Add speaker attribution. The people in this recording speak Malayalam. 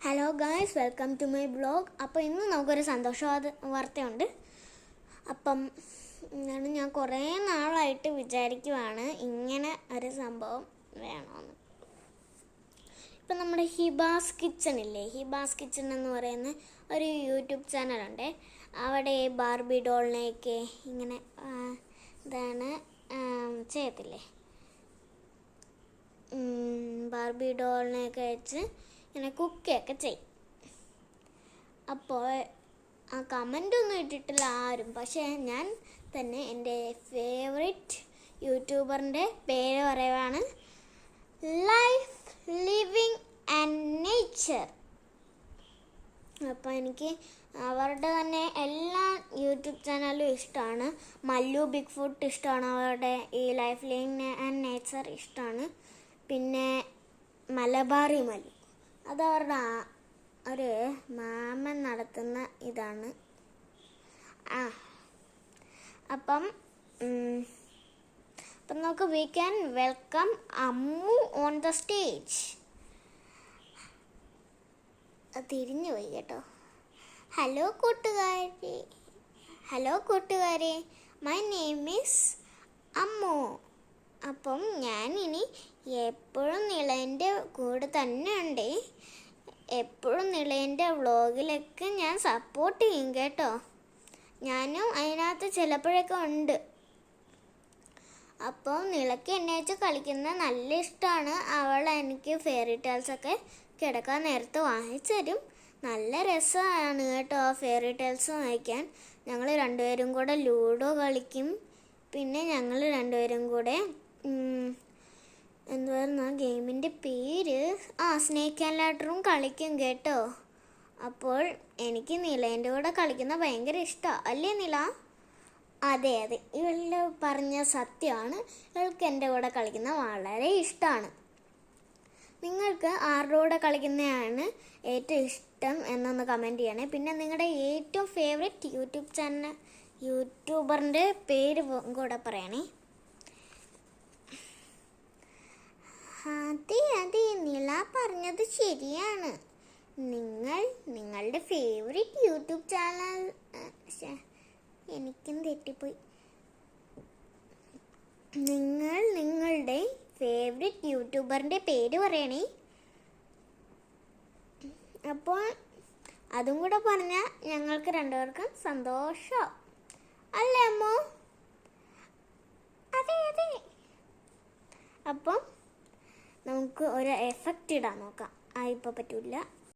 Speaker 1: Hello guys, welcome to my blog. അപ്പോൾ ഇന്ന് നമുക്കൊരു സന്തോഷ വാർത്തയുണ്ട്. അപ്പം ഞാൻ കുറേ നാളായിട്ട് വിചാരിക്കുവാണ് ഇങ്ങനെ ഒരു സംഭവം വേണമെന്ന്. ഇപ്പം നമ്മുടെ ഹിബാസ് കിച്ചൺ ഇല്ലേ, ഹിബാസ് കിച്ചൺ എന്ന് പറയുന്ന ഒരു യൂട്യൂബ് ചാനലുണ്ട്. അവിടെ ബാർബി ഡോളിനെയൊക്കെ ഇങ്ങനെ ചെയ്യത്തില്ലേ, ബാർബി ഡോളിനെയൊക്കെ വെച്ച് ഇങ്ങനെ കുക്കൊക്കെ ചെയ്യും. അപ്പോൾ ആ കമൻ്റൊന്നും ഇട്ടിട്ടില്ല ആരും. പക്ഷേ ഞാൻ തന്നെ എൻ്റെ ഫേവറേറ്റ് യൂട്യൂബറിൻ്റെ പേര് പറയുവാണ്, ലൈഫ് ലിവിങ് ആൻഡ് നേച്ചർ. അപ്പോൾ എനിക്ക് അവരുടെ തന്നെ എല്ലാ യൂട്യൂബ് ചാനലും ഇഷ്ടമാണ്. മല്ലു ബിഗ് ഫുഡ് ഇഷ്ടമാണ്, അവരുടെ ഈ ലൈഫ് ലിവിങ് ആൻഡ് നേച്ചർ ഇഷ്ടമാണ്. പിന്നെ മലബാറി മല്ലു, അതവരുടെ ഒരു മാമൻ നടത്തുന്ന ഇതാണ്. അപ്പം നമുക്ക് we can welcome Ammu on the stage. തിരിഞ്ഞു പോയി കേട്ടോ. ഹലോ കൂട്ടുകാരെ, മൈ നെയിം ഈസ് അമ്മു. അപ്പം ഞാനിനി എപ്പോഴും നിളേൻ്റെ കൂടെ തന്നെ ഉണ്ട്. എപ്പോഴും നിളേൻ്റെ വ്ളോഗിലൊക്കെ ഞാൻ സപ്പോർട്ട് ചെയ്യും കേട്ടോ. ഞാനും അതിനകത്ത് ചിലപ്പോഴൊക്കെ ഉണ്ട്. അപ്പോൾ നിളയ്ക്ക് എന്നെ വെച്ച് കളിക്കുന്നത് നല്ല ഇഷ്ടമാണ്. അവൾ എനിക്ക് ഫെയറി ടെയിൽസൊക്കെ കിടക്കാൻ നേരത്ത് വാങ്ങിച്ചു തരും. നല്ല രസമാണ് കേട്ടോ ഫെയറി ടെയിൽസ് വായിക്കാൻ. ഞങ്ങൾ രണ്ടുപേരും കൂടെ ലൂഡോ കളിക്കും. പിന്നെ ഞങ്ങൾ രണ്ടുപേരും കൂടെ എന്തുവായിരുന്നു ആ ഗെയിമിൻ്റെ പേര്, സ്നേക്ക് ആൻഡ് ലാഡറും കളിക്കും കേട്ടോ. അപ്പോൾ എനിക്ക് നിലേൻ്റെ കൂടെ കളിക്കുന്ന ഭയങ്കര ഇഷ്ടമാണ്, അല്ലേ നില? അതെ, ഇവള് പറഞ്ഞ സത്യമാണ്. ഇവൾക്ക് എൻ്റെ കൂടെ കളിക്കുന്ന വളരെ ഇഷ്ടമാണ്. നിങ്ങൾക്ക് ആരുടെ കൂടെ കളിക്കുന്നതാണ് ഏറ്റവും ഇഷ്ടം എന്നൊന്ന് കമൻറ്റ് ചെയ്യണേ. പിന്നെ നിങ്ങളുടെ ഏറ്റവും ഫേവറേറ്റ് യൂട്യൂബറിൻ്റെ പേര് കൂടെ പറയണേ. അതെ, നില പറഞ്ഞത് ശരിയാണ്. നിങ്ങളുടെ ഫേവറേറ്റ് യൂട്യൂബ് ചാനൽ, എനിക്കും തെറ്റിപ്പോയി. നിങ്ങളുടെ ഫേവറേറ്റ് യൂട്യൂബറിൻ്റെ പേര് പറയണേ. അപ്പോൾ അതും കൂടെ പറഞ്ഞാൽ ഞങ്ങൾക്ക് രണ്ടുപേർക്കും സന്തോഷം, അല്ലേ അമ്മോ? അതെ. അപ്പം നമുക്ക് ഒരു എഫക്റ്റ് ഇടാൻ നോക്കാം. ഇപ്പോൾ പറ്റൂല.